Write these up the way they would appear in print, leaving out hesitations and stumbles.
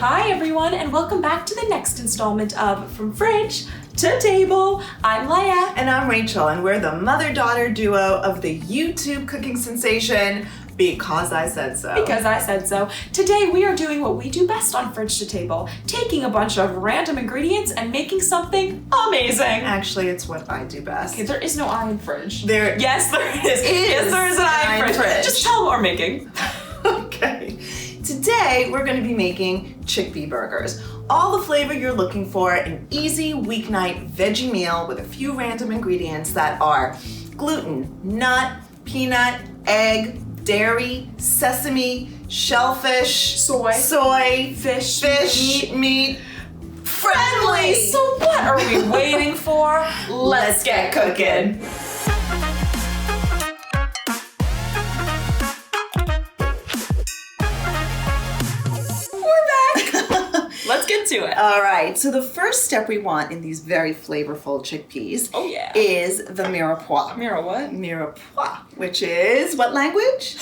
Hi everyone, and welcome back to the next installment of From Fridge to Table. I'm Leia. And I'm Rachel, and we're the mother-daughter duo of the YouTube cooking sensation, Because I Said So. Because I said so. Today we are doing what we do best on Fridge to Table, taking a bunch of random ingredients and making something amazing. Actually, it's what I do best. Okay, there is no eye in fridge. Yes, there is. Yes, there is an eye in fridge. Just tell what we're making. Okay. Today, we're going to be making chickpea burgers. All the flavor you're looking for, an easy weeknight veggie meal with a few random ingredients that are gluten, nut, peanut, egg, dairy, sesame, shellfish, soy, fish, meat, friendly. So what are we waiting for? Let's get cooking. Let's get to it. All right, so the first step we want in these very flavorful chickpeas is the mirepoix. Mira what? Mirepoix, which is what language?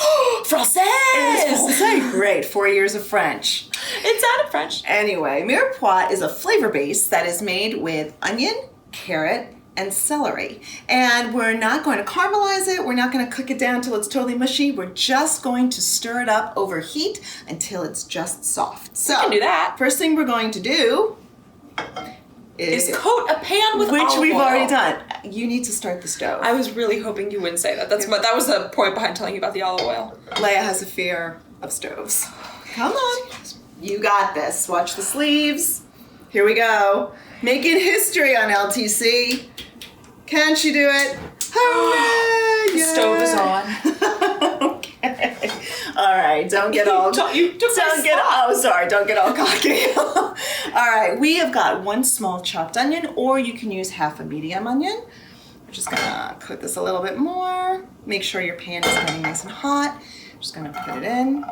Français! It is Français. Great, 4 years of French. It sounded French. Anyway, mirepoix is a flavor base that is made with onion, carrot, and celery. And we're not going to caramelize it. We're not going to cook it down till it's totally mushy. We're just going to stir it up over heat until it's just soft. So, we can do that. First thing we're going to do is coat a pan with which olive we've oil. already done. You need to start the stove. I was really hoping you wouldn't say that. That was the point behind telling you about the olive oil. Leia has a fear of stoves. Come on. You got this. Watch the sleeves. Here we go. Making history on LTC. Can she do it? Hooray! The stove is on. Okay. All right. Don't get all. Don't get all cocky. All right. We have got one small chopped onion, or you can use half a medium onion. We're just gonna cook this a little bit more. Make sure your pan is getting nice and hot. Just gonna put it in.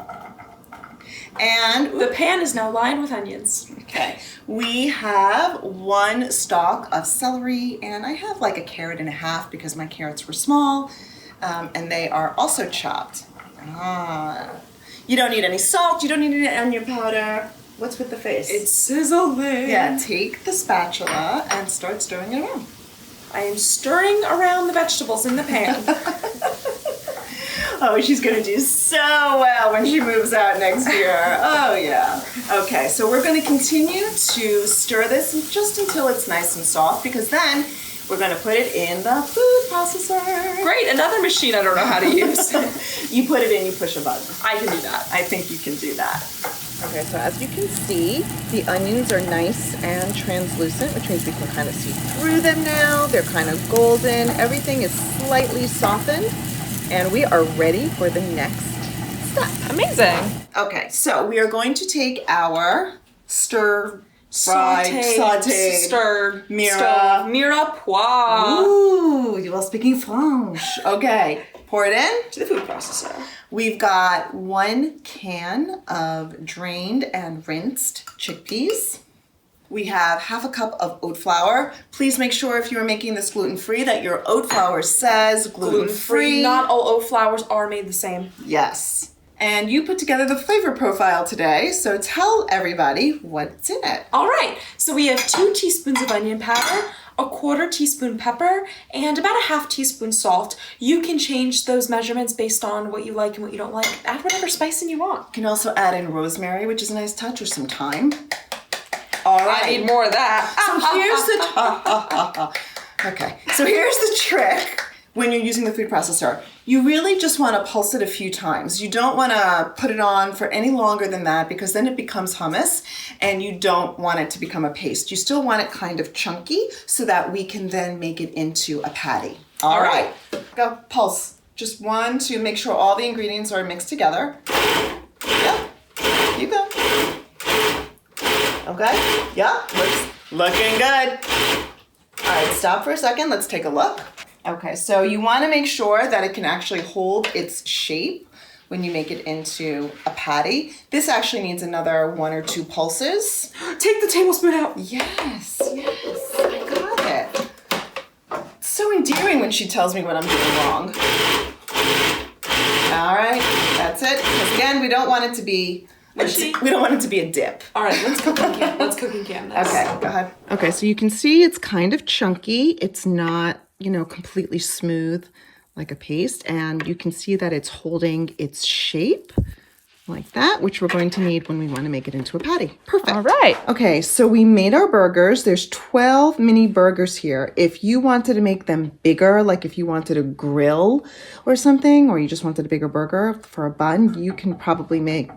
And the pan is now lined with onions. Okay, we have one stalk of celery, and I have like a carrot and a half because my carrots were small, and they are also chopped. You don't need any salt, you don't need any onion powder. What's with the face? It's sizzling. Yeah, take the spatula and start stirring it around. I am stirring around the vegetables in the pan. Oh, she's gonna do so well when she moves out next year. Oh yeah. Okay, so we're gonna continue to stir this just until it's nice and soft, because then we're gonna put it in the food processor. Great, another machine I don't know how to use. You put it in, you push a button. I can do that. I think you can do that. Okay, so as you can see, the onions are nice and translucent, which means we can kind of see through them now. They're kind of golden. Everything is slightly softened. And we are ready for the next step. Amazing. Okay, so we are going to take our stirred mirepoix. Ooh, you are speaking French. Okay, pour it in. To the food processor. We've got 1 can of drained and rinsed chickpeas. We have half a cup of oat flour. Please make sure if you are making this gluten-free that your oat flour says gluten-free. Not all oat flours are made the same. Yes. And you put together the flavor profile today, so tell everybody what's in it. All right, so we have 2 teaspoons of onion powder, a 1/4 teaspoon pepper, and about a 1/2 teaspoon salt. You can change those measurements based on what you like and what you don't like. Add whatever spicing you want. You can also add in rosemary, which is a nice touch, or some thyme. All right. I need more of that. So here's the trick when you're using the food processor. You really just want to pulse it a few times. You don't want to put it on for any longer than that, because then it becomes hummus and you don't want it to become a paste. You still want it kind of chunky so that we can then make it into a patty. All right. Go, pulse. Just 1 to make sure all the ingredients are mixed together. Yep. You go. Okay, yeah, looking good. All right, stop for a second. Let's take a look. Okay, so you want to make sure that it can actually hold its shape when you make it into a patty. This actually needs another 1 or 2 pulses. Take the tablespoon out. Yes, I got it. It's so endearing when she tells me what I'm doing wrong. All right, that's it. Because again, we don't want it to be We don't want it to be a dip. All right, let's cook in Cam. Let's cook in Cam this. Okay, go ahead. Okay, so you can see it's kind of chunky. It's not, completely smooth like a paste. And you can see that it's holding its shape like that, which we're going to need when we want to make it into a patty. Perfect. All right. Okay, so we made our burgers. There's 12 mini burgers here. If you wanted to make them bigger, like if you wanted to grill or something, or you just wanted a bigger burger for a bun, you can probably make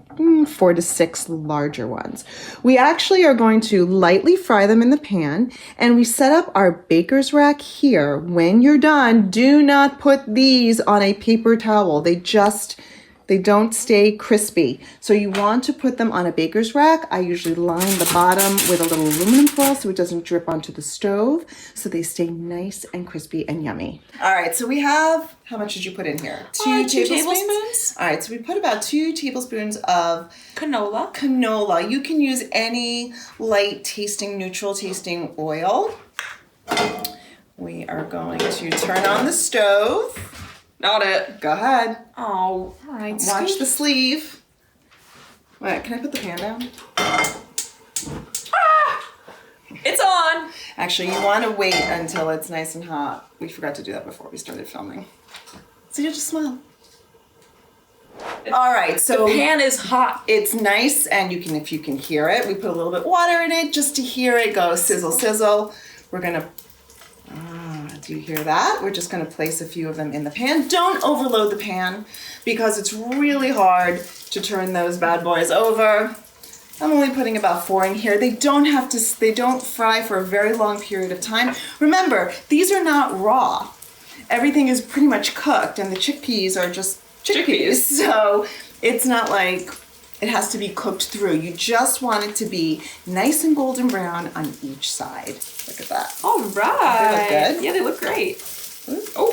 4 to 6 larger ones. We actually are going to lightly fry them in the pan, and we set up our baker's rack here. When you're done, do not put these on a paper towel. They don't stay crispy. So you want to put them on a baker's rack. I usually line the bottom with a little aluminum foil so it doesn't drip onto the stove, so they stay nice and crispy and yummy. All right, so we have, how much did you put in here? 2 tablespoons. All right, so we put about 2 tablespoons of canola. You can use any light tasting, neutral tasting oil. We are going to turn on the stove. Not it. Go ahead. Oh, all right. Watch the sleeve. Wait, can I put the pan down? It's on. Actually, you want to wait until it's nice and hot. We forgot to do that before we started filming. So you just smell. All right, so the pan is hot. It's nice, and if you can hear it, we put a little bit of water in it just to hear it go sizzle, sizzle. We're gonna. Do you hear that? We're just going to place a few of them in the pan. Don't overload the pan because it's really hard to turn those bad boys over. I'm only putting about 4 in here. They don't fry for a very long period of time. Remember, these are not raw. Everything is pretty much cooked, and the chickpeas are just chickpeas. So it's not like it has to be cooked through. You just want it to be nice and golden brown on each side. Look at that. All right. They look good? Yeah, they look great. Oh.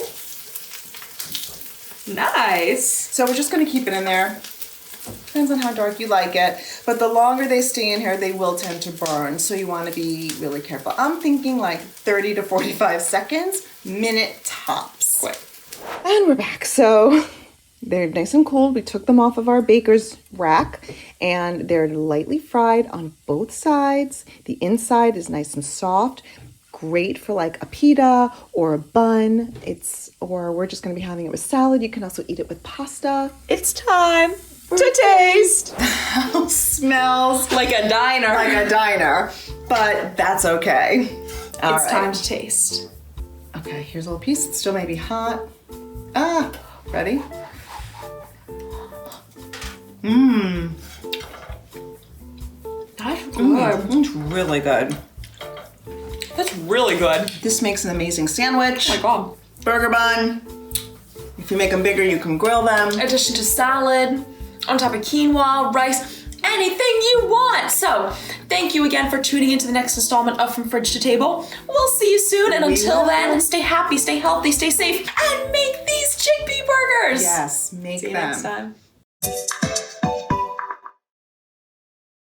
Nice. So we're just going to keep it in there. Depends on how dark you like it. But the longer they stay in here, they will tend to burn. So you want to be really careful. I'm thinking like 30 to 45 seconds, minute tops. Quick. And we're back. So they're nice and cool. We took them off of our baker's rack, and they're lightly fried on both sides. The inside is nice and soft. Great for like a pita or a bun. Or we're just going to be having it with salad. You can also eat it with pasta. It's time to taste. Smells like a diner. But that's okay. It's time to taste. Okay, here's a little piece. It still may be hot. Ready? That's good. It's really good. That's really good. This makes an amazing sandwich. Oh my God. Burger bun. If you make them bigger, you can grill them. Addition to salad, on top of quinoa, rice, anything you want. So, thank you again for tuning into the next installment of From Fridge to Table. We'll see you soon, and until then, stay happy, stay healthy, stay safe, and make these chickpea burgers. Yes, make them. See you next time.